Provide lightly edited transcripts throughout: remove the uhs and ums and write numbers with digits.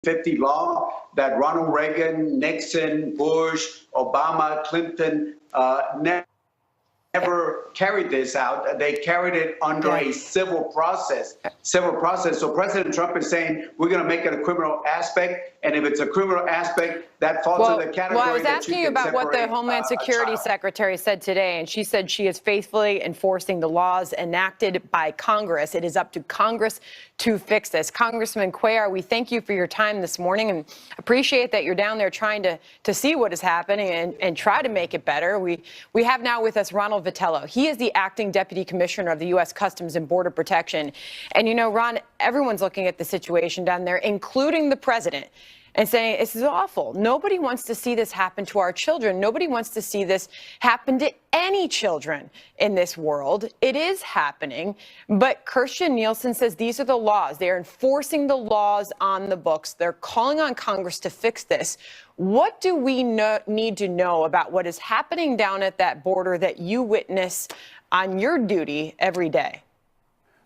50 law that Ronald Reagan, Nixon, Bush, Obama, Clinton never carried this out. They carried it under a civil process. So President Trump is saying we're going to make it a criminal aspect, and if it's a criminal aspect, that falls in the category. Well, I was asking you about what the Homeland Security Secretary said today, and she said she is faithfully enforcing the laws enacted by Congress. It is up to Congress to fix this. Congressman Cuellar, we thank you for your time this morning and appreciate that you're down there trying to see what is happening and try to make it better. We have now with us Ronald Vitello. He is the acting deputy commissioner of the U.S. Customs and Border Protection. And, you know, Ron, everyone's looking at the situation down there, including the president, and saying this is awful. Nobody wants to see this happen to our children. Nobody wants to see this happen to any children in this world. It is happening. But Kirstjen Nielsen says these are the laws. They are enforcing the laws on the books. They're calling on Congress to fix this. What do we need to know about what is happening down at that border that you witness on your duty every day?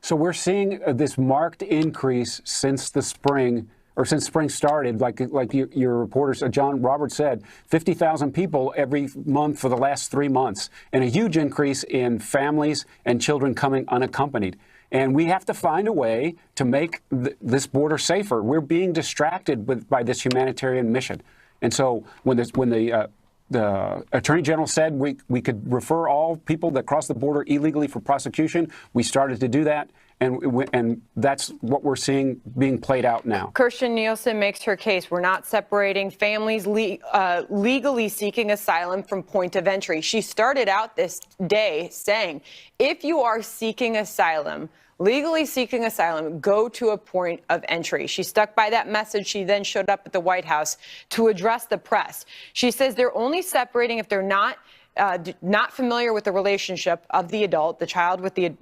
So we're seeing this marked increase since the spring, or since spring started, like your reporters, John Roberts said, 50,000 people every month for the last 3 months, and a huge increase in families and children coming unaccompanied. And we have to find a way to make this border safer. We're being distracted by this humanitarian mission. And so when the Attorney General said we could refer all people that cross the border illegally for prosecution, we started to do that. And that's what we're seeing being played out now. Kirstjen Nielsen makes her case. We're not separating families legally seeking asylum from point of entry. She started out this day saying, if you are seeking asylum, legally seeking asylum, go to a point of entry. She stuck by that message. She then showed up at the White House to address the press. She says they're only separating if they're not familiar with the relationship of the adult, the child with the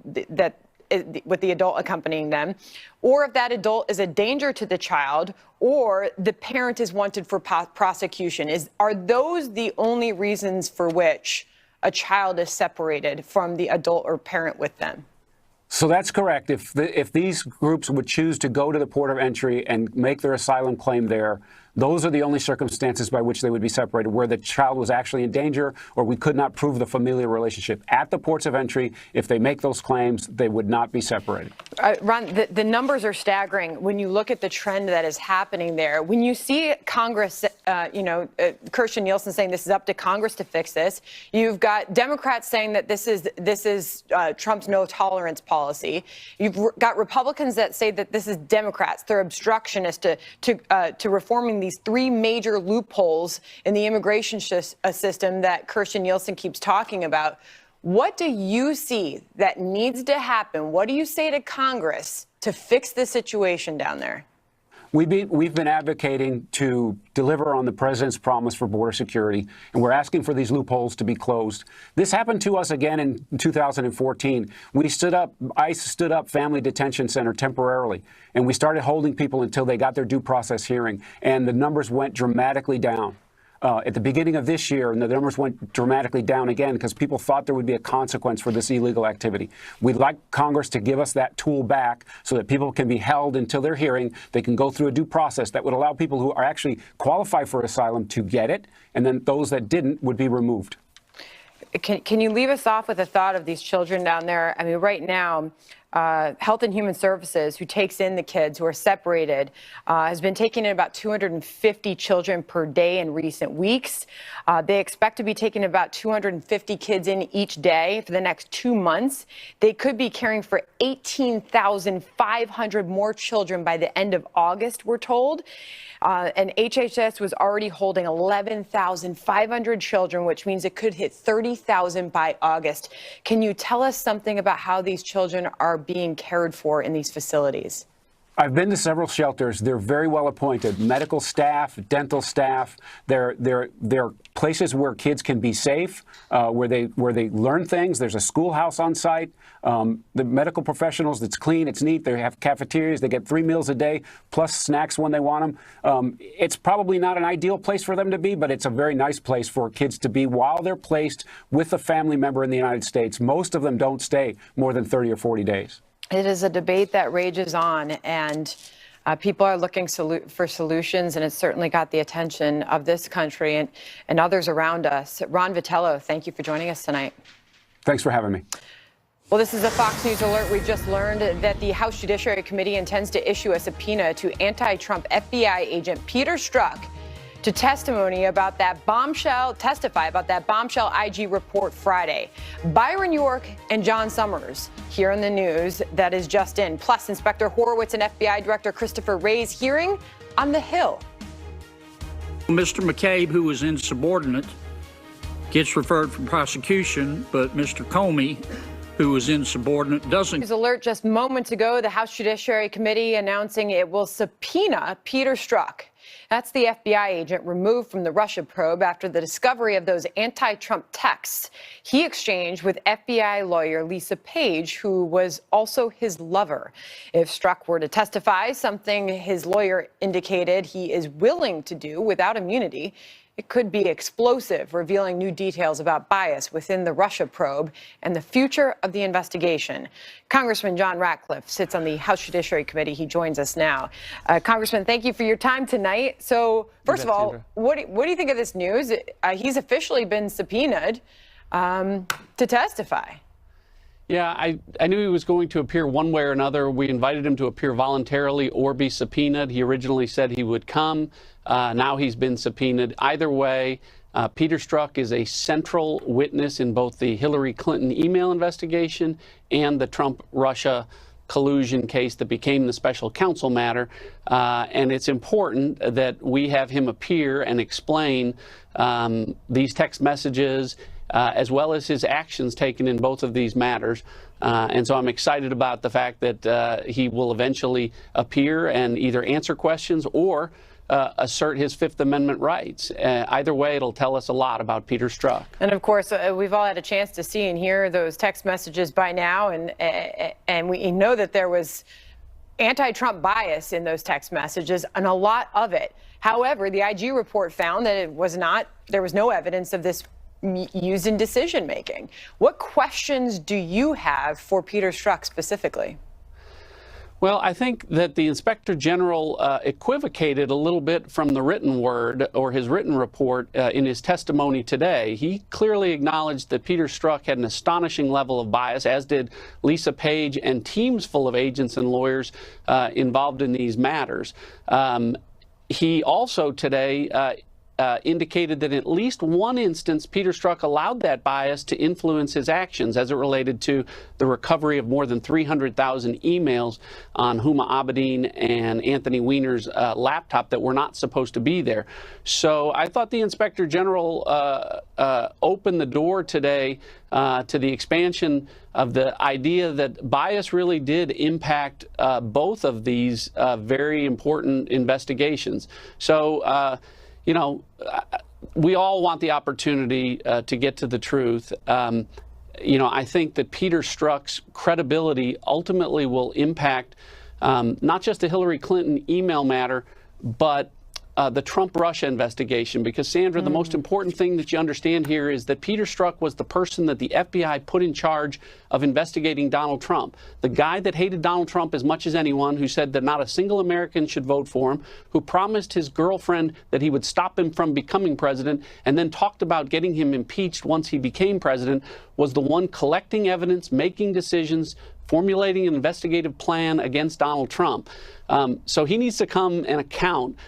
adult accompanying them, or if that adult is a danger to the child, or the parent is wanted for prosecution. Are those the only reasons for which a child is separated from the adult or parent with them? So that's correct. If these groups would choose to go to the port of entry and make their asylum claim there, those are the only circumstances by which they would be separated, where the child was actually in danger or we could not prove the familial relationship. At the ports of entry, if they make those claims, they would not be separated. Ron, the numbers are staggering when you look at the trend that is happening there. When you see Congress, Kirstjen Nielsen saying this is up to Congress to fix this, you've got Democrats saying that this is Trump's no tolerance policy. You've got Republicans that say that this is Democrats. They're obstructionist to reforming these three major loopholes in the immigration system that Kirstjen Nielsen keeps talking about. What do you see that needs to happen? What do you say to Congress to fix the situation down there? We've been advocating to deliver on the president's promise for border security, and we're asking for these loopholes to be closed. This happened to us again in 2014. ICE stood up Family Detention Center temporarily, and we started holding people until they got their due process hearing, and the numbers went dramatically down. At the beginning of this year, and the numbers went dramatically down again because people thought there would be a consequence for this illegal activity. We'd like Congress to give us that tool back so that people can be held until their hearing. They can go through a due process that would allow people who are actually qualified for asylum to get it, and then those that didn't would be removed. Can you leave us off with a thought of these children down there? I mean, right now, Health and Human Services, who takes in the kids who are separated, has been taking in about 250 children per day in recent weeks. They expect to be taking about 250 kids in each day for the next 2 months. They could be caring for 18,500 more children by the end of August, we're told. And HHS was already holding 11,500 children, which means it could hit 30,000 by August. Can you tell us something about how these children are being cared for in these facilities? I've been to several shelters. They're very well appointed. Medical staff, dental staff. They're places where kids can be safe, where they learn things. There's a schoolhouse on site. The medical professionals, it's clean, it's neat. They have cafeterias. They get 3 meals a day, plus snacks when they want them. It's probably not an ideal place for them to be, but it's a very nice place for kids to be while they're placed with a family member in the United States. Most of them don't stay more than 30 or 40 days. It is a debate that rages on, and People are looking for solutions, and it's certainly got the attention of this country and others around us. Ron Vitello, thank you for joining us tonight. Thanks for having me. Well, this is a Fox News alert. We just learned that the House Judiciary Committee intends to issue a subpoena to anti-Trump FBI agent Peter Strzok to testify about that bombshell IG report Friday. Byron York and John Summers here in the news that is just in. Plus, Inspector Horowitz and FBI Director Christopher Wray's hearing on the Hill. Mr. McCabe, who was insubordinate, gets referred from prosecution, but Mr. Comey, who was insubordinate, doesn't. News alert just moments ago, the House Judiciary Committee announcing it will subpoena Peter Strzok. That's the FBI agent removed from the Russia probe after the discovery of those anti-Trump texts he exchanged with FBI lawyer Lisa Page, who was also his lover. If Strzok were to testify, something his lawyer indicated he is willing to do without immunity, it could be explosive, revealing new details about bias within the Russia probe and the future of the investigation. Congressman John Ratcliffe sits on the House Judiciary Committee. He joins us now. Congressman, thank you for your time tonight. So, first of all, what do you think of this news? He's officially been subpoenaed to testify. Yeah, I knew he was going to appear one way or another. We invited him to appear voluntarily or be subpoenaed. He originally said he would come. Now he's been subpoenaed. Either way, Peter Strzok is a central witness in both the Hillary Clinton email investigation and the Trump-Russia collusion case that became the special counsel matter. And it's important that we have him appear and explain these text messages as well as his actions taken in both of these matters. And so I'm excited about the fact that he will eventually appear and either answer questions or assert his Fifth Amendment rights. Either way, it'll tell us a lot about Peter Strzok. And of course, we've all had a chance to see and hear those text messages by now, and we know that there was anti-Trump bias in those text messages, and a lot of it. However, the IG report found that there was no evidence of this used in decision making. What questions do you have for Peter Strzok specifically? Well, I think that the Inspector General equivocated a little bit from the written word or his written report in his testimony today. He clearly acknowledged that Peter Strzok had an astonishing level of bias, as did Lisa Page and teams full of agents and lawyers involved in these matters. He also today indicated that in at least one instance, Peter Strzok allowed that bias to influence his actions as it related to the recovery of more than 300,000 emails on Huma Abedin and Anthony Weiner's laptop that were not supposed to be there. So I thought the Inspector General opened the door today to the expansion of the idea that bias really did impact both of these very important investigations. So, you know, we all want the opportunity to get to the truth. You know, I think that Peter Strzok's credibility ultimately will impact not just the Hillary Clinton email matter, but the Trump-Russia investigation. Because, Sandra, the most important thing that you understand here is that Peter Strzok was the person that the FBI put in charge of investigating Donald Trump. The guy that hated Donald Trump as much as anyone, who said that not a single American should vote for him, who promised his girlfriend that he would stop him from becoming president, and then talked about getting him impeached once he became president, was the one collecting evidence, making decisions, formulating an investigative plan against Donald Trump. So he needs to come and account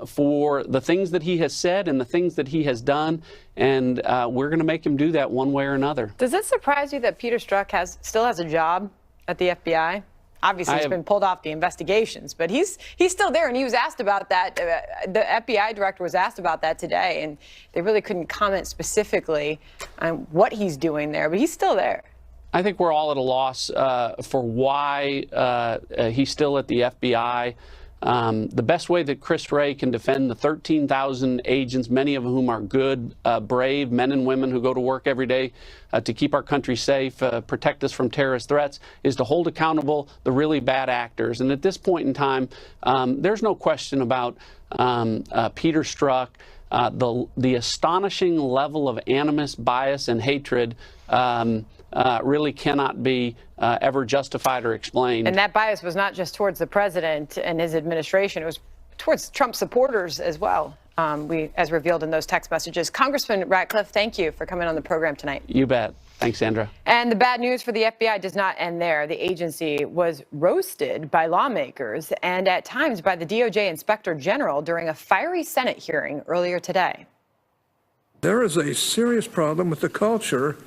for the things that he has said and the things that he has done, and we're going to make him do that one way or another. Does it surprise you that Peter Strzok still has a job at the FBI? Obviously, he's been pulled off the investigations, but he's still there, and he was asked about that. The FBI director was asked about that today, and they really couldn't comment specifically on what he's doing there, but he's still there. I think we're all at a loss for why he's still at the FBI. The best way that Chris Wray can defend the 13,000 agents, many of whom are good, brave men and women who go to work every day to keep our country safe, protect us from terrorist threats, is to hold accountable the really bad actors. And at this point in time, there's no question about Peter Strzok, the astonishing level of animus, bias, and hatred really cannot be ever justified or explained. And that bias was not just towards the president and his administration, it was towards Trump supporters as well, as revealed in those text messages. Congressman Ratcliffe, thank you for coming on the program tonight. You bet. Thanks, Sandra. And the bad news for the FBI does not end there. The agency was roasted by lawmakers and at times by the DOJ Inspector General during a fiery Senate hearing earlier today. There is a serious problem with the culture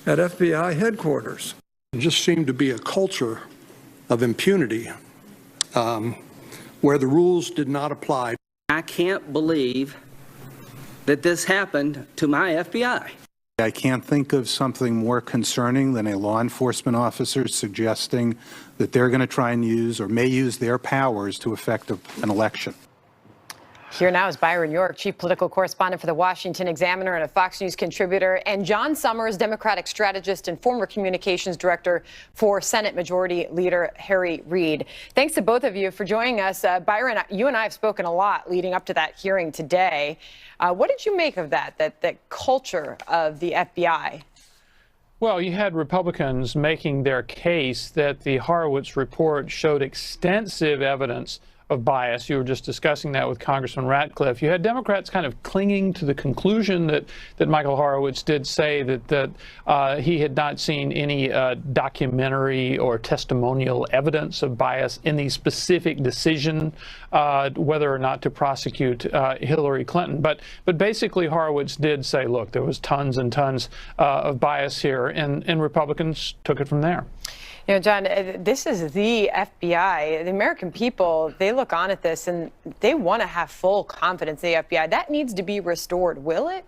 at FBI headquarters. It just seemed to be a culture of impunity where the rules did not apply. I can't believe that this happened to my FBI. I can't think of something more concerning than a law enforcement officer suggesting that they're going to try and use or may use their powers to affect an election. Here now is Byron York, chief political correspondent for the Washington Examiner and a Fox News contributor, and John Summers, Democratic strategist and former communications director for Senate Majority Leader Harry Reid. Thanks to both of you for joining us. Byron, you and I have spoken a lot leading up to that hearing today. What did you make of that culture of the FBI? Well, you had Republicans making their case that the Horowitz report showed extensive evidence of bias. You were just discussing that with Congressman Ratcliffe. You had Democrats kind of clinging to the conclusion that Michael Horowitz did say that he had not seen any documentary or testimonial evidence of bias in the specific decision whether or not to prosecute Hillary Clinton. But basically Horowitz did say, look, there was tons and tons of bias here, and Republicans took it from there. You know, John, this is the FBI. The American people, they look on at this and they want to have full confidence in the FBI. That needs to be restored. Will it?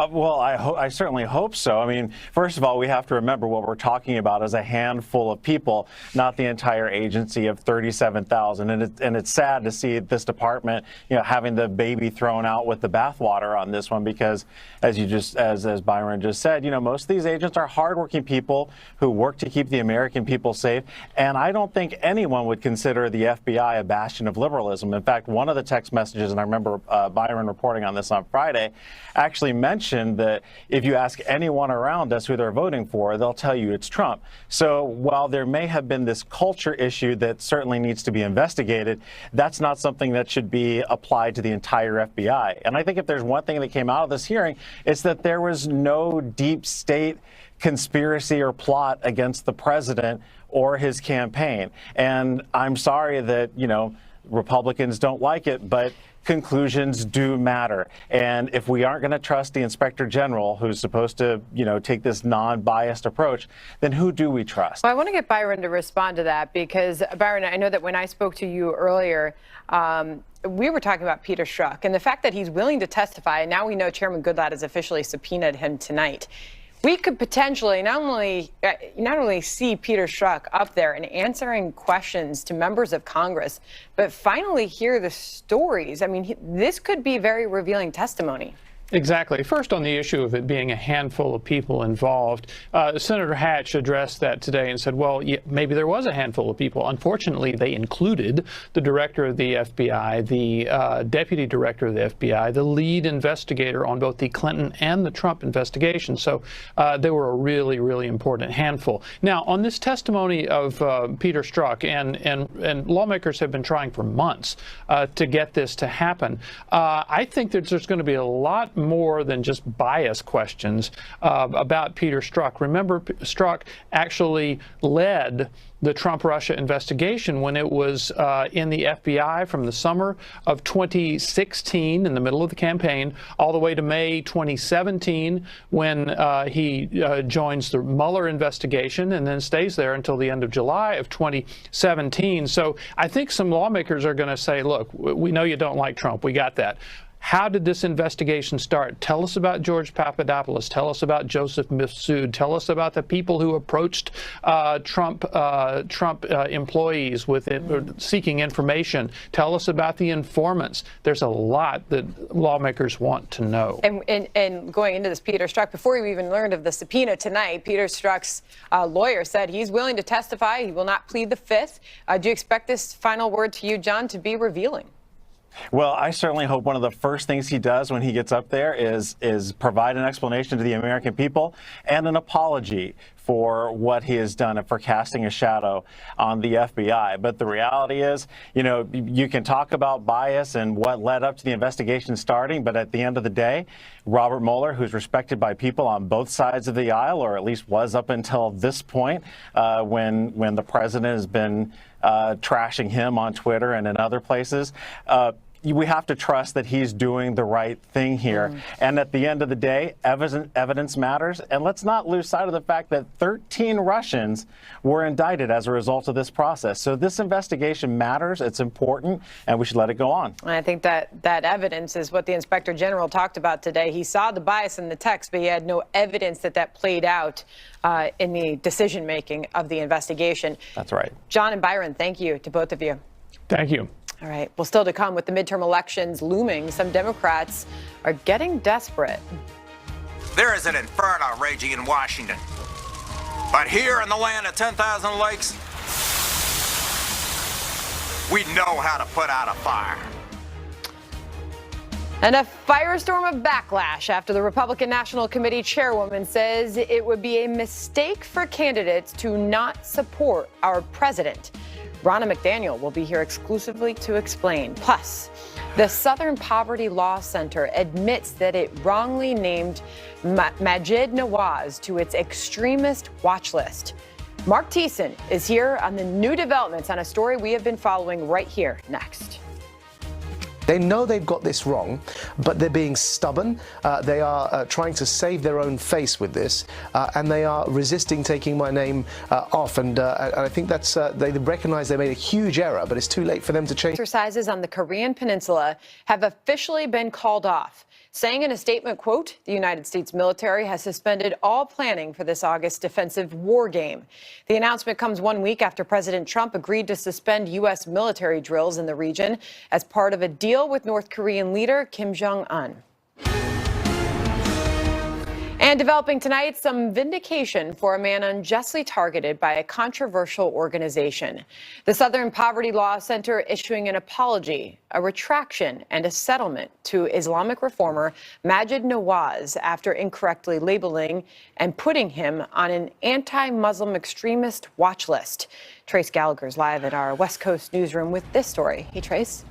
Well, I certainly hope so. I mean, first of all, we have to remember what we're talking about is a handful of people, not the entire agency of 37,000. And it's sad to see this department, having the baby thrown out with the bathwater on this one, because as Byron just said, most of these agents are hardworking people who work to keep the American people safe. And I don't think anyone would consider the FBI a bastion of liberalism. In fact, one of the text messages, and I remember Byron reporting on this on Friday, actually mentioned that if you ask anyone around us who they're voting for, they'll tell you it's Trump. So while there may have been this culture issue that certainly needs to be investigated, that's not something that should be applied to the entire FBI. And I think if there's one thing that came out of this hearing, it's that there was no deep state conspiracy or plot against the president or his campaign. And I'm sorry that, Republicans don't like it, but conclusions do matter. And if we aren't going to trust the Inspector General, who's supposed to, take this non-biased approach, then who do we trust? Well, I want to get Byron to respond to that because, Byron, I know that when I spoke to you earlier, we were talking about Peter Strzok and the fact that he's willing to testify. And now we know Chairman Goodlatte has officially subpoenaed him tonight. We could potentially not only see Peter Strzok up there and answering questions to members of Congress, but finally hear the stories. I mean, this could be very revealing testimony. Exactly. First, on the issue of it being a handful of people involved, Senator Hatch addressed that today and said, well, yeah, maybe there was a handful of people. Unfortunately, they included the director of the FBI, the deputy director of the FBI, the lead investigator on both the Clinton and the Trump investigation. So they were a really, really important handful. Now, on this testimony of Peter Strzok, and lawmakers have been trying for months to get this to happen, I think that there's going to be a lot more than just bias questions about Peter Strzok. Remember, Strzok actually led the Trump-Russia investigation when it was in the FBI from the summer of 2016, in the middle of the campaign, all the way to May 2017, when he joins the Mueller investigation and then stays there until the end of July of 2017. So I think some lawmakers are going to say, look, we know you don't like Trump. We got that. How did this investigation start? Tell us about George Papadopoulos. Tell us about Joseph Mifsud. Tell us about the people who approached Trump employees with seeking information. Tell us about the informants. There's a lot that lawmakers want to know. And going into this, Peter Strzok, before you even learned of the subpoena tonight, Peter Strzok's lawyer said he's willing to testify. He will not plead the Fifth. Do you expect this final word to you, John, to be revealing? Well, I certainly hope one of the first things he does when he gets up there is provide an explanation to the American people and an apology for what he has done and for casting a shadow on the FBI. But the reality is, you know, you can talk about bias and what led up to the investigation starting, but at the end of the day, Robert Mueller, who's respected by people on both sides of the aisle, or at least was up until this point, when the president has been trashing him on Twitter and in other places, we have to trust that he's doing the right thing here. And at the end of the day, evidence matters. And let's not lose sight of the fact that 13 Russians were indicted as a result of this process. So this investigation matters. It's important, and we should let it go on. I think that evidence is what the Inspector General talked about today. He saw the bias in the text, but he had no evidence that played out in the decision-making of the investigation. That's right. John and Byron, thank you to both of you. Thank you. All right. Well, still to come, with the midterm elections looming, some Democrats are getting desperate. There is an inferno raging in Washington. But here in the land of 10,000 lakes, we know how to put out a fire. And a firestorm of backlash after the Republican National Committee chairwoman says it would be a mistake for candidates to not support our president. Ronna McDaniel will be here exclusively to explain. Plus, the Southern Poverty Law Center admits that it wrongly named Maajid Nawaz to its extremist watch list. Mark Thiessen is here on the new developments on a story we have been following right here next. They know they've got this wrong, but they're being stubborn. They are trying to save their own face with this, and they are resisting taking my name off. And I think that's they recognize they made a huge error, but it's too late for them to change. Exercises on the Korean Peninsula have officially been called off, saying in a statement, quote, the United States military has suspended all planning for this August defensive war game. The announcement comes 1 week after President Trump agreed to suspend U.S. military drills in the region as part of a deal with North Korean leader Kim Jong-un. And developing tonight, some vindication for a man unjustly targeted by a controversial organization. The Southern Poverty Law Center issuing an apology, a retraction, and a settlement to Islamic reformer Maajid Nawaz after incorrectly labeling and putting him on an anti-Muslim extremist watch list. Trace Gallagher's live at our West Coast newsroom with this story. Hey, Trace.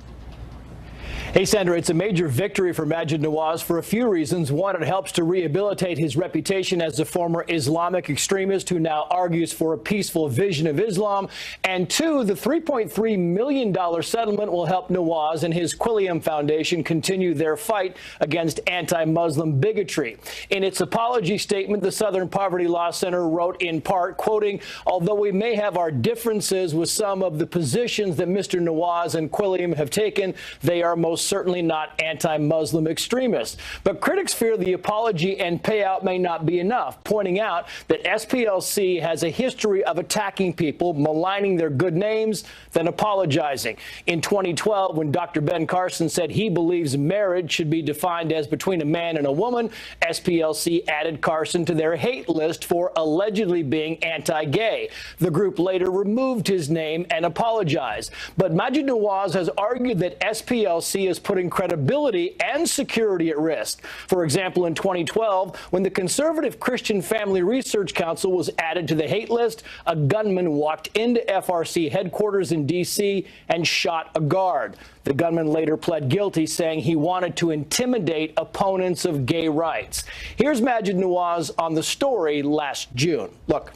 Hey, Sandra, it's a major victory for Maajid Nawaz for a few reasons. One, it helps to rehabilitate his reputation as a former Islamic extremist who now argues for a peaceful vision of Islam. And two, the $3.3 million settlement will help Nawaz and his Quilliam Foundation continue their fight against anti-Muslim bigotry. In its apology statement, the Southern Poverty Law Center wrote in part, quoting, although we may have our differences with some of the positions that Mr. Nawaz and Quilliam have taken, they are most certainly not anti-Muslim extremists. But critics fear the apology and payout may not be enough, pointing out that SPLC has a history of attacking people, maligning their good names, then apologizing. In 2012, when Dr. Ben Carson said he believes marriage should be defined as between a man and a woman, SPLC added Carson to their hate list for allegedly being anti-gay. The group later removed his name and apologized. But Maajid Nawaz has argued that SPLC is putting credibility and security at risk. For example, in 2012, when the Conservative Christian Family Research Council was added to the hate list, a gunman walked into FRC headquarters in D.C. and shot a guard. The gunman later pled guilty, saying he wanted to intimidate opponents of gay rights. Here's Maajid Nawaz on the story last June. Look.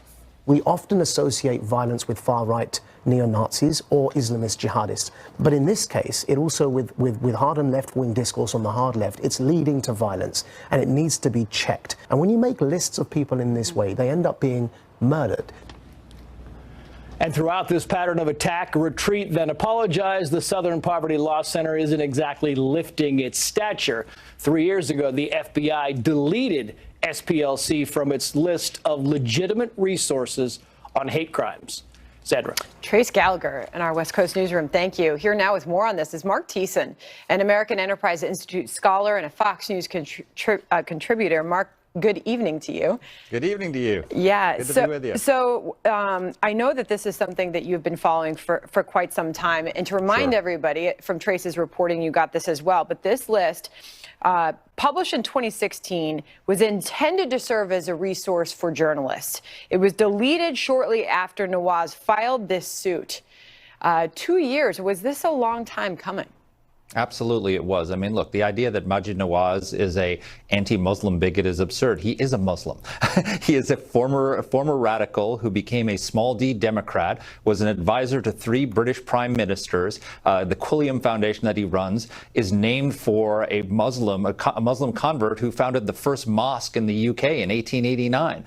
We often associate violence with far-right neo-Nazis or Islamist jihadists. But in this case, it also with hard and left-wing discourse on the hard left, it's leading to violence, and it needs to be checked. And when you make lists of people in this way, they end up being murdered. And throughout this pattern of attack, retreat, then apologize, the Southern Poverty Law Center isn't exactly lifting its stature. 3 years ago, the FBI deleted SPLC from its list of legitimate resources on hate crimes. Sandra. Trace Gallagher in our West Coast newsroom. Thank you. Here now with more on this is Mark Thiessen, an American Enterprise Institute scholar and a Fox News contributor. Mark, good evening to you. Good evening to you. Yeah. Good to be with you. So I know that this is something that you've been following for quite some time. And to remind everybody, from Trace's reporting, you got this as well. But this list, published in 2016, was intended to serve as a resource for journalists. It was deleted shortly after Nawaz filed this suit. 2 years. Was this a long time coming? Absolutely, it was. I mean, look, the idea that Maajid Nawaz is a anti-Muslim bigot is absurd. He is a Muslim. He is a former radical who became a small d Democrat, was an advisor to 3 British prime ministers. The Quilliam Foundation that he runs is named for a Muslim convert who founded the first mosque in the UK in 1889.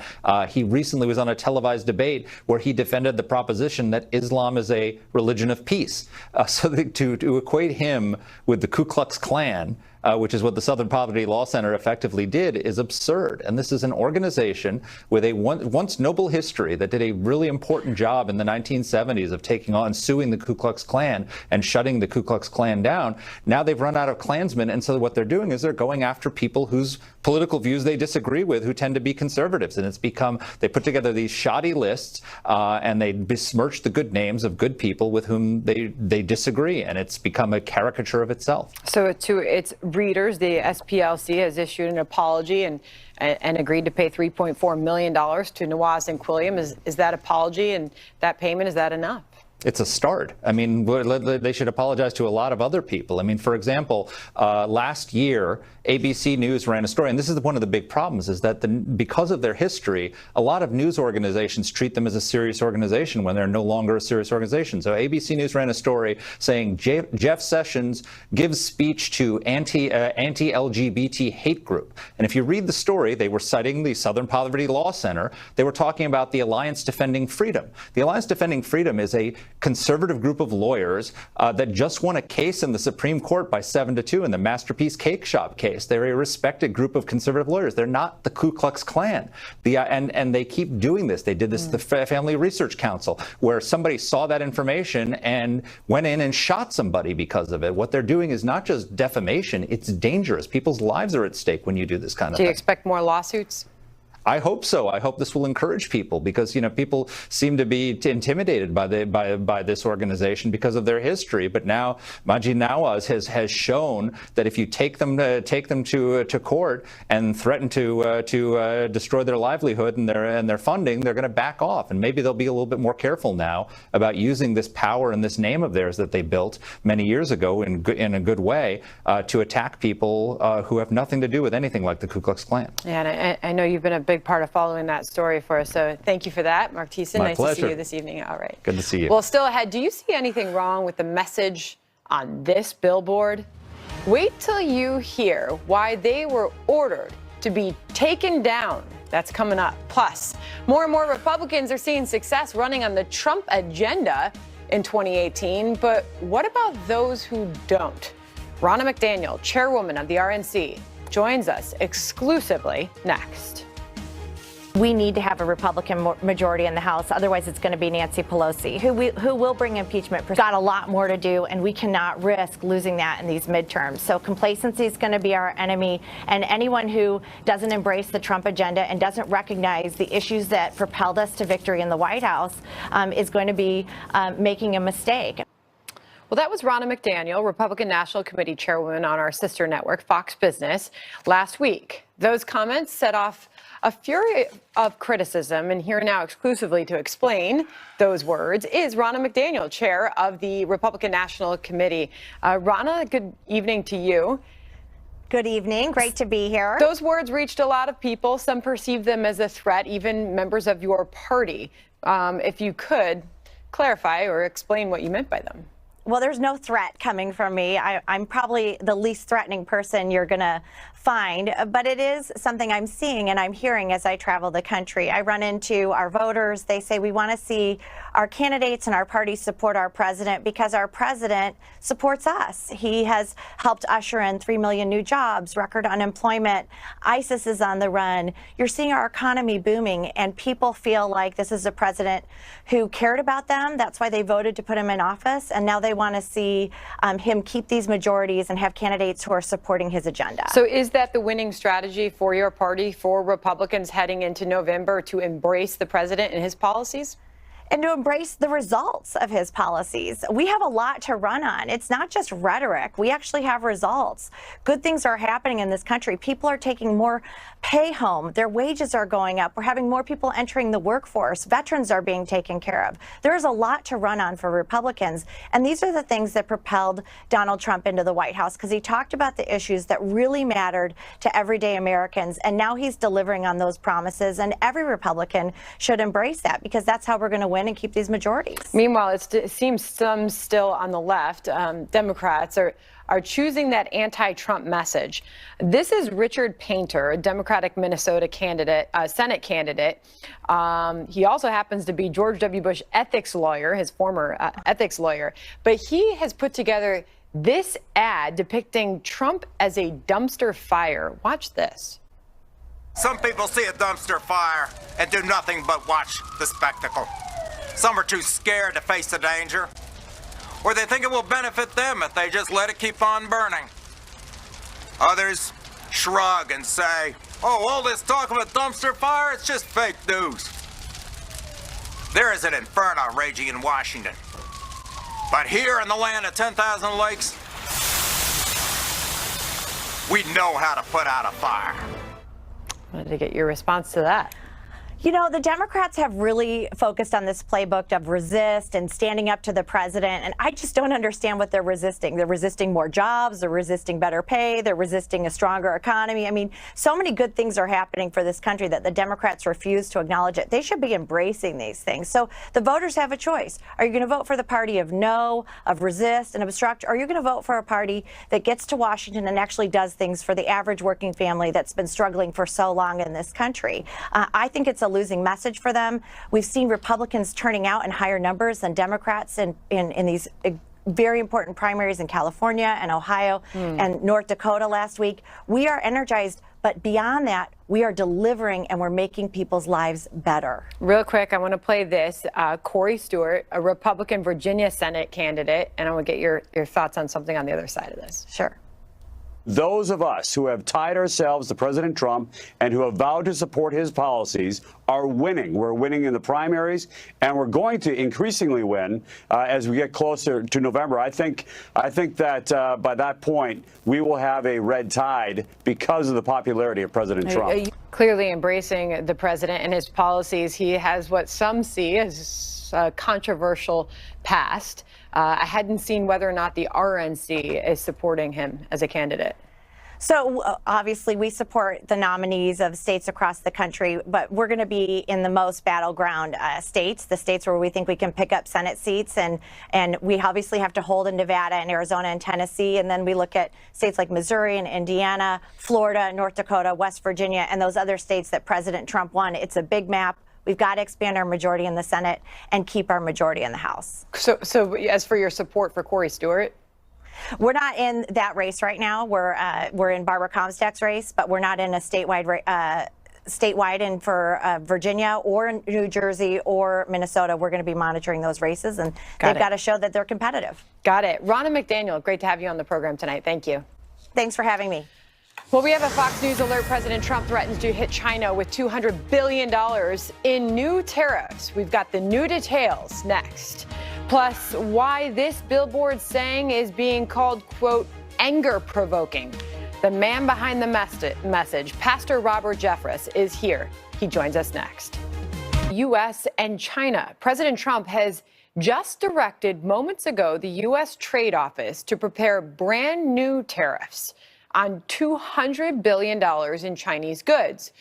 He recently was on a televised debate where he defended the proposition that Islam is a religion of peace. So to equate him with the Ku Klux Klan, which is what the Southern Poverty Law Center effectively did, is absurd. And this is an organization with a once noble history that did a really important job in the 1970s of taking on, suing the Ku Klux Klan and shutting the Ku Klux Klan down. Now they've run out of Klansmen, and so what they're doing is they're going after people whose political views they disagree with, who tend to be conservatives. And it's become, they put together these shoddy lists, and they besmirch the good names of good people with whom they disagree, and it's become a caricature of itself. So to its readers, the SPLC has issued an apology and agreed to pay $3.4 million to Nawaz and Quilliam. Is that apology and that payment, is that enough? It's a start. I mean, they should apologize to a lot of other people. I mean, for example, last year, ABC News ran a story, and this is one of the big problems, is that because of their history, a lot of news organizations treat them as a serious organization when they're no longer a serious organization. So ABC News ran a story saying Jeff Sessions gives speech to anti-LGBT hate group. And if you read the story, they were citing the Southern Poverty Law Center. They were talking about the Alliance Defending Freedom. The Alliance Defending Freedom is a conservative group of lawyers that just won a case in the Supreme Court by 7-2 in the Masterpiece Cake Shop case. They're a respected group of conservative lawyers. They're not the Ku Klux Klan. And they keep doing this. They did this to the Family Research Council, where somebody saw that information and went in and shot somebody because of it. What they're doing is not just defamation, it's dangerous. People's lives are at stake when you do this kind of thing. Do you expect more lawsuits? I hope so. I hope this will encourage people, because, you know, people seem to be intimidated by this organization because of their history. But now Maajid Nawaz has shown that if you take them to court and threaten to destroy their livelihood and their funding, they're going to back off. And maybe they'll be a little bit more careful now about using this power and this name of theirs that they built many years ago in a good way to attack people who have nothing to do with anything like the Ku Klux Klan. Yeah, and I know you've been a big part of following that story for us. So thank you for that, Mark Thiessen. Nice to see you this evening. All right. Good to see you. Well, still ahead, do you see anything wrong with the message on this billboard? Wait till you hear why they were ordered to be taken down. That's coming up. Plus, more and more Republicans are seeing success running on the Trump agenda in 2018. But what about those who don't? Ronna McDaniel, chairwoman of the RNC, joins us exclusively next. We need to have a Republican majority in the House. Otherwise, it's going to be Nancy Pelosi, who will bring impeachment. Got a lot more to do, and we cannot risk losing that in these midterms. So complacency is going to be our enemy, and anyone who doesn't embrace the Trump agenda and doesn't recognize the issues that propelled us to victory in the White House is going to be making a mistake. Well, that was Ronna McDaniel, Republican National Committee chairwoman on our sister network, Fox Business, last week. Those comments set off a fury of criticism, and here now exclusively to explain those words is Ronna McDaniel, chair of the Republican National Committee. Ronna, good evening to you. Good evening. Great to be here. Those words reached a lot of people. Some perceived them as a threat, even members of your party. If you could clarify or explain what you meant by them. Well, there's no threat coming from me. I'm probably the least threatening person you're going to find, but it is something I'm seeing and I'm hearing as I travel the country. I run into our voters. They say we want to see our candidates and our parties support our president because our president supports us. He has helped usher in 3 million new jobs, record unemployment. ISIS is on the run. You're seeing our economy booming, and people feel like this is a president who cared about them. That's why they voted to put him in office, and now they want to see him keep these majorities and have candidates who are supporting his agenda. So is that the winning strategy for your party, for Republicans heading into November, to embrace the president and his policies? And to embrace the results of his policies. We have a lot to run on. It's not just rhetoric. We actually have results. Good things are happening in this country. People are taking more pay home. Their wages are going up. We're having more people entering the workforce. Veterans are being taken care of. There is a lot to run on for Republicans. And these are the things that propelled Donald Trump into the White House, because he talked about the issues that really mattered to everyday Americans. And now he's delivering on those promises. And every Republican should embrace that, because that's how we're going to win and keep these majorities. Meanwhile, it seems some still on the left, Democrats are choosing that anti-Trump message. This is Richard Painter, a Democratic Minnesota candidate, Senate candidate. He also happens to be George W. Bush ethics lawyer, his former ethics lawyer. But he has put together this ad depicting Trump as a dumpster fire. Watch this. Some people see a dumpster fire and do nothing but watch the spectacle. Some are too scared to face the danger, or they think it will benefit them if they just let it keep on burning. Others shrug and say, oh, all this talk of a dumpster fire, it's just fake news. There is an inferno raging in Washington. But here in the land of 10,000 lakes, we know how to put out a fire. I wanted to get your response to that. You know, the Democrats have really focused on this playbook of resist and standing up to the president, and I just don't understand what they're resisting. They're resisting more jobs, they're resisting better pay, they're resisting a stronger economy. I mean, so many good things are happening for this country that the Democrats refuse to acknowledge it. They should be embracing these things. So the voters have a choice. Are you going to vote for the party of no, of resist and obstruct, or are you going to vote for a party that gets to Washington and actually does things for the average working family that's been struggling for so long in this country? I think it's a losing message for them. We've seen Republicans turning out in higher numbers than Democrats in these very important primaries in California and Ohio and North Dakota last week. We are energized, but beyond that, we are delivering and we're making people's lives better. Real quick, I want to play this. Corey Stewart, a Republican Virginia Senate candidate, and I want to get your thoughts on something on the other side of this. Sure. Those of us who have tied ourselves to President Trump and who have vowed to support his policies are winning. We're winning in the primaries, and we're going to increasingly win as we get closer to November. I think that by that point, we will have a red tide because of the popularity of President Trump. Clearly embracing the president and his policies. He has what some see as a controversial past. I hadn't seen whether or not the RNC is supporting him as a candidate. So obviously we support the nominees of states across the country, but we're going to be in the most battleground states, the states where we think we can pick up Senate seats. And we obviously have to hold in Nevada and Arizona and Tennessee. And then we look at states like Missouri and Indiana, Florida, North Dakota, West Virginia, and those other states that President Trump won. It's a big map. We've got to expand our majority in the Senate and keep our majority in the House. So as for your support for Corey Stewart? We're not in that race right now. We're in Barbara Comstock's race, but we're not in a statewide and for Virginia or New Jersey or Minnesota. We're going to be monitoring those races, and they've got to show that they're competitive. Got it. Ronna McDaniel, great to have you on the program tonight. Thank you. Thanks for having me. Well, we have a Fox News alert. President Trump threatens to hit China with $200 billion in new tariffs. We've got the new details next. Plus, why this billboard saying is being called, quote, anger-provoking. The man behind the message, Pastor Robert Jeffress, is here. He joins us next. U.S. and China. President Trump has just directed moments ago the U.S. Trade Office to prepare brand new tariffs on $200 billion in Chinese goods.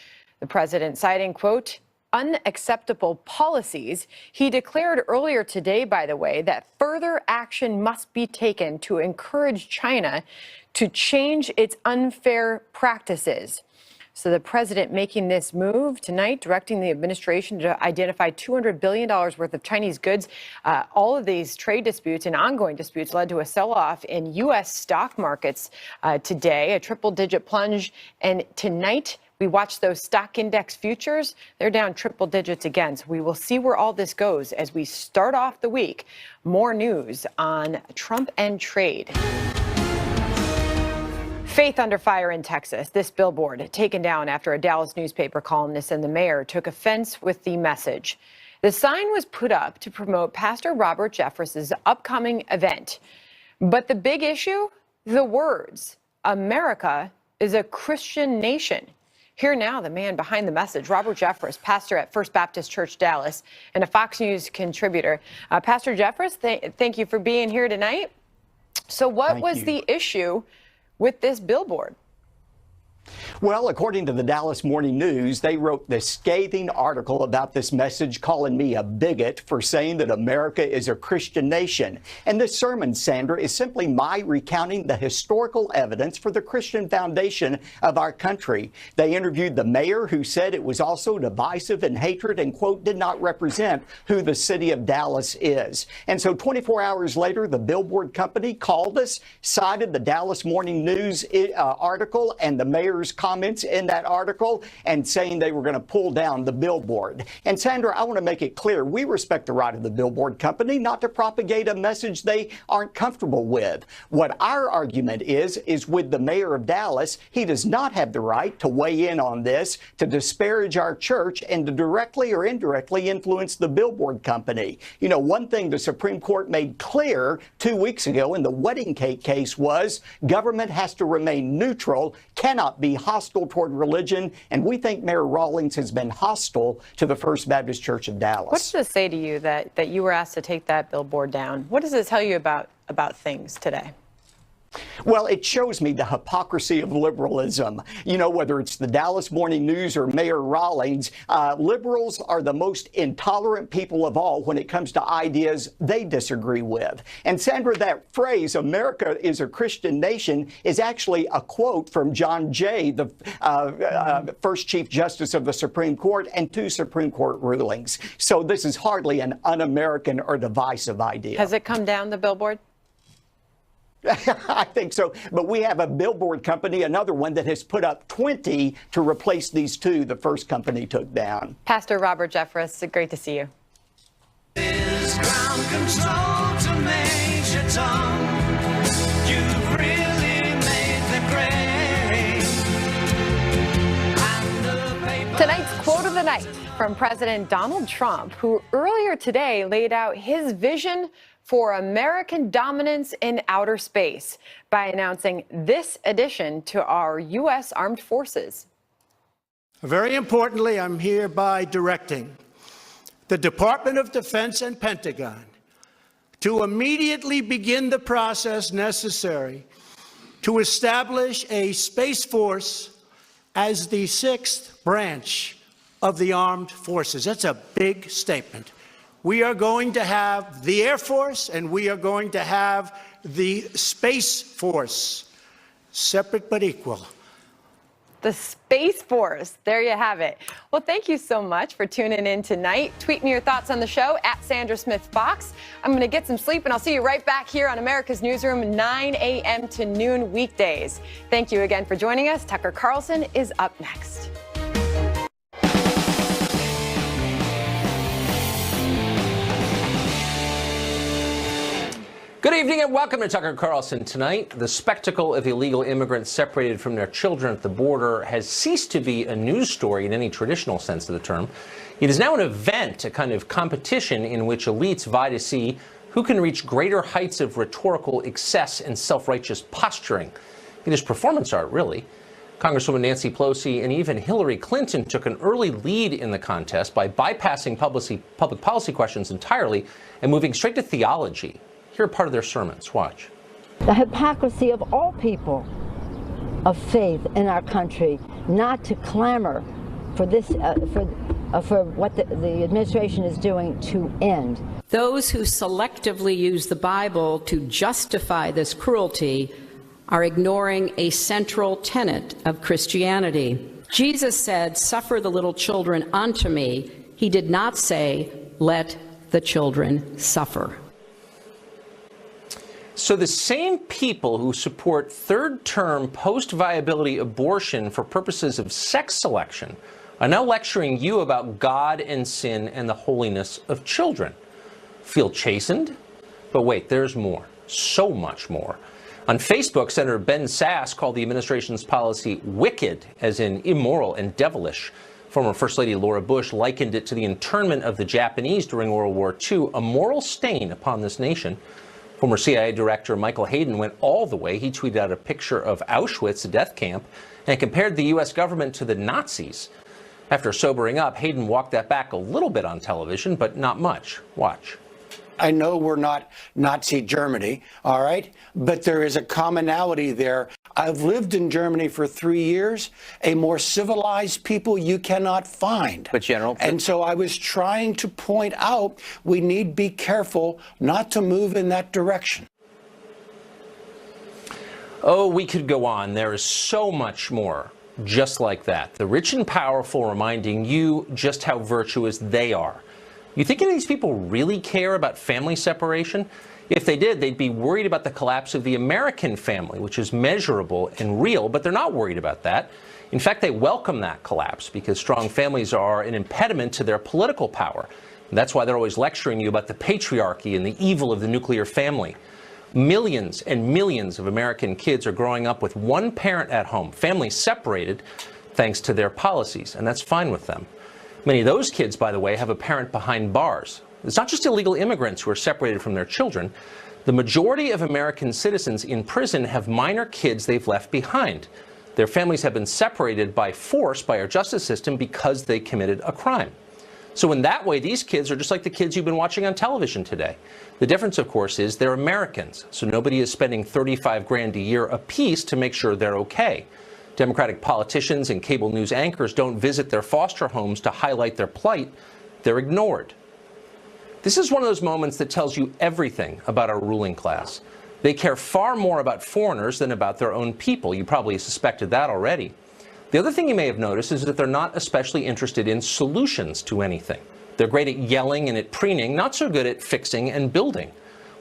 The president citing, quote, unacceptable policies. He declared earlier today, by the way, that further action must be taken to encourage China to change its unfair practices. So the president making this move tonight, directing the administration to identify $200 billion worth of Chinese goods. All of these trade disputes and ongoing disputes led to a sell-off in U.S. stock markets today, a triple-digit plunge. And tonight, we watch those stock index futures. They're down triple digits again. So we will see where all this goes as we start off the week. More news on Trump and trade. Faith under fire in Texas. This billboard taken down after a Dallas newspaper columnist and the mayor took offense with the message. The sign was put up to promote Pastor Robert Jeffress's upcoming event. But the big issue? The words, America is a Christian nation. Here now, the man behind the message, Robert Jeffress, pastor at First Baptist Church, Dallas, and a Fox News contributor. Pastor Jeffress, thank you for being here tonight. So what was the issue with this billboard? Well, according to the Dallas Morning News, they wrote this scathing article about this message, calling me a bigot for saying that America is a Christian nation. And this sermon, Sandra, is simply my recounting the historical evidence for the Christian foundation of our country. They interviewed the mayor, who said it was also divisive and hatred and, quote, did not represent who the city of Dallas is. And so 24 hours later, the billboard company called us, cited the Dallas Morning News article and the mayor's comments in that article, and saying they were going to pull down the billboard. And Sandra, I want to make it clear, we respect the right of the billboard company not to propagate a message they aren't comfortable with. What our argument is with the mayor of Dallas, he does not have the right to weigh in on this, to disparage our church, and to directly or indirectly influence the billboard company. You know, one thing the Supreme Court made clear 2 weeks ago in the wedding cake case was government has to remain neutral, cannot be hostile toward religion, and we think Mayor Rawlings has been hostile to the First Baptist Church of Dallas. What does it say to you that you were asked to take that billboard down? What does it tell you about things today? Well, it shows me the hypocrisy of liberalism. You know, whether it's the Dallas Morning News or Mayor Rawlings, liberals are the most intolerant people of all when it comes to ideas they disagree with. And Sandra, that phrase, America is a Christian nation, is actually a quote from John Jay, the first Chief Justice of the Supreme Court, and 2 Supreme Court rulings. So this is hardly an un-American or divisive idea. Has it come down, the billboard? I think so. But we have a billboard company, another one, that has put up 20 to replace these 2 the first company took down. Pastor Robert Jeffress, great to see you. Is ground control to Major Tom. You've really made the grade. Tonight's quote of the night from President Donald Trump, who earlier today laid out his vision for American dominance in outer space by announcing this addition to our U.S. Armed Forces. Very importantly, I'm hereby directing the Department of Defense and Pentagon to immediately begin the process necessary to establish a Space Force as the 6th branch of the armed forces. That's a big statement. We are going to have the Air Force and we are going to have the Space Force, separate but equal. The Space Force. There you have it. Well, thank you so much for tuning in tonight. Tweet me your thoughts on the show at Sandra Smith Fox. I'm going to get some sleep, and I'll see you right back here on America's Newsroom, 9 a.m. to noon weekdays. Thank you again for joining us. Tucker Carlson is up next. Good evening and welcome to Tucker Carlson Tonight. The spectacle of illegal immigrants separated from their children at the border has ceased to be a news story in any traditional sense of the term. It is now an event, a kind of competition in which elites vie to see who can reach greater heights of rhetorical excess and self-righteous posturing. It is performance art, really. Congresswoman Nancy Pelosi and even Hillary Clinton took an early lead in the contest by bypassing public policy questions entirely and moving straight to theology. Here are part of their sermons. Watch. The hypocrisy of all people of faith in our country not to clamor for this, for what the administration is doing to end. Those who selectively use the Bible to justify this cruelty are ignoring a central tenet of Christianity. Jesus said, "Suffer the little children unto me." He did not say, "Let the children suffer." So the same people who support third-term post-viability abortion for purposes of sex selection are now lecturing you about God and sin and the holiness of children. Feel chastened? But wait, there's more. So much more. On Facebook, Senator Ben Sasse called the administration's policy wicked, as in immoral and devilish. Former First Lady Laura Bush likened it to the internment of the Japanese during World War II, a moral stain upon this nation. Former CIA Director Michael Hayden went all the way. He tweeted out a picture of Auschwitz, a death camp, and compared the U.S. government to the Nazis. After sobering up, Hayden walked that back a little bit on television, but not much. Watch. I know we're not Nazi Germany, all right, but there is a commonality there. I've lived in Germany for 3 years, a more civilized people you cannot find. But General, and so I was trying to point out we need to be careful not to move in that direction. Oh, we could go on. There is so much more just like that. The rich and powerful reminding you just how virtuous they are. You think any of these people really care about family separation? If they did, they'd be worried about the collapse of the American family, which is measurable and real, but they're not worried about that. In fact, they welcome that collapse because strong families are an impediment to their political power. And that's why they're always lecturing you about the patriarchy and the evil of the nuclear family. Millions and millions of American kids are growing up with one parent at home, families separated thanks to their policies, and that's fine with them. Many of those kids, by the way, have a parent behind bars. It's not just illegal immigrants who are separated from their children. The majority of American citizens in prison have minor kids they've left behind. Their families have been separated by force by our justice system because they committed a crime. So in that way, these kids are just like the kids you've been watching on television today. The difference, of course, is they're Americans, so nobody is spending $35 grand a year apiece to make sure they're okay. Democratic politicians and cable news anchors don't visit their foster homes to highlight their plight. They're ignored. This is one of those moments that tells you everything about our ruling class. They care far more about foreigners than about their own people. You probably suspected that already. The other thing you may have noticed is that they're not especially interested in solutions to anything. They're great at yelling and at preening, not so good at fixing and building.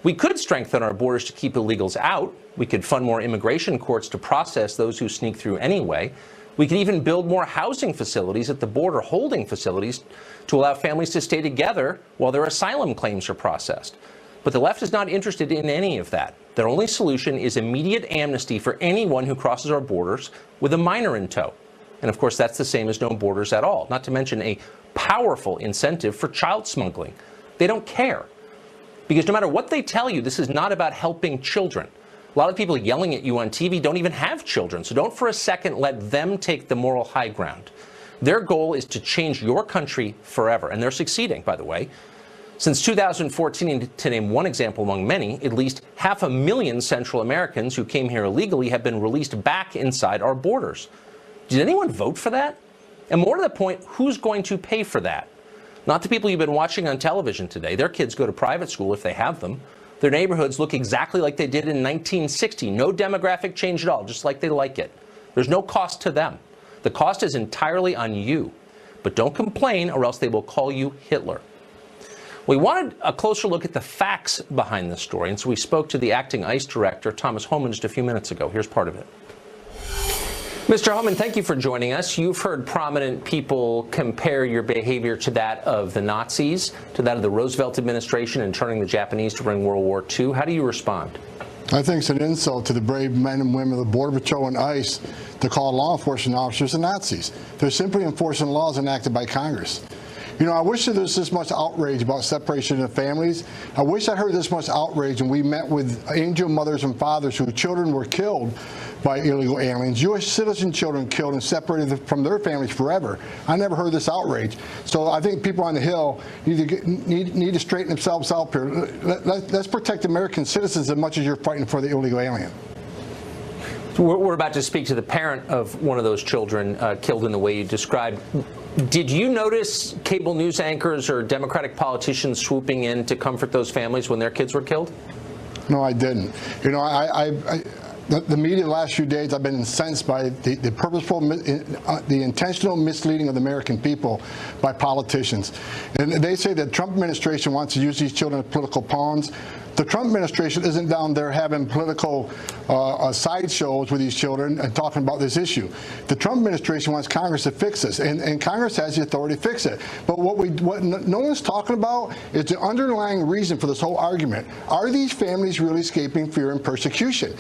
We could strengthen our borders to keep illegals out. We could fund more immigration courts to process those who sneak through anyway. We could even build more housing facilities at the border, holding facilities, to allow families to stay together while their asylum claims are processed. But the left is not interested in any of that. Their only solution is immediate amnesty for anyone who crosses our borders with a minor in tow. And of course, that's the same as no borders at all, not to mention a powerful incentive for child smuggling. They don't care. Because no matter what they tell you, this is not about helping children. A lot of people yelling at you on TV don't even have children, so don't for a second let them take the moral high ground. Their goal is to change your country forever, and they're succeeding, by the way. Since 2014, to name one example among many, at least 500,000 Central Americans who came here illegally have been released back inside our borders. Did anyone vote for that? And more to the point, who's going to pay for that? Not the people you've been watching on television today. Their kids go to private school if they have them. Their neighborhoods look exactly like they did in 1960. No demographic change at all, just like they like it. There's no cost to them. The cost is entirely on you. But don't complain or else they will call you Hitler. We wanted a closer look at the facts behind this story, and so we spoke to the acting ICE director, Thomas Homan, just a few minutes ago. Here's part of it. Mr. Homan, thank you for joining us. You've heard prominent people compare your behavior to that of the Nazis, to that of the Roosevelt administration and turning the Japanese during World War II. How do you respond? I think it's an insult to the brave men and women of the Border Patrol and ICE to call law enforcement officers the Nazis. They're simply enforcing laws enacted by Congress. You know, I wish there was this much outrage about separation of families. I wish I heard this much outrage when we met with angel mothers and fathers whose children were killed by illegal aliens, Jewish citizen children killed and separated from their families forever. I never heard this outrage. So I think people on the Hill need to straighten themselves out here. Let's protect American citizens as much as you're fighting for the illegal alien. We're about to speak to the parent of one of those children killed in the way you described. Did you notice cable news anchors or Democratic politicians swooping in to comfort those families when their kids were killed? No, I didn't. You know, The media the last few days, I've been incensed by the purposeful, the intentional misleading of the American people by politicians. And they say that the Trump administration wants to use these children as political pawns. The Trump administration isn't down there having political sideshows with these children and talking about this issue. The Trump administration wants Congress to fix this, and Congress has the authority to fix it. But what no one's talking about is the underlying reason for this whole argument. Are these families really escaping fear and persecution?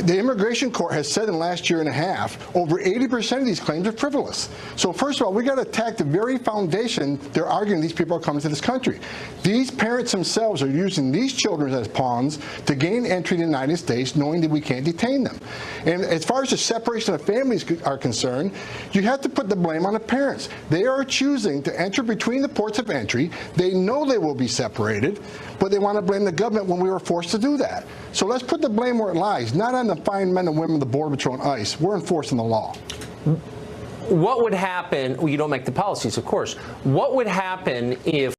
The Immigration Court has said in the last year and a half, over 80% of these claims are frivolous. So first of all, we got to attack the very foundation they're arguing these people are coming to this country. These parents themselves are using these children as pawns to gain entry to the United States, knowing that we can't detain them. And as far as the separation of families are concerned, you have to put the blame on the parents. They are choosing to enter between the ports of entry. They know they will be separated, but they want to blame the government when we were forced to do that. So let's put the blame where it lies, not on the fine men and women of the Border Patrol and ICE. We're enforcing the law. What would happen? Well, you don't make the policies, of course. What would happen if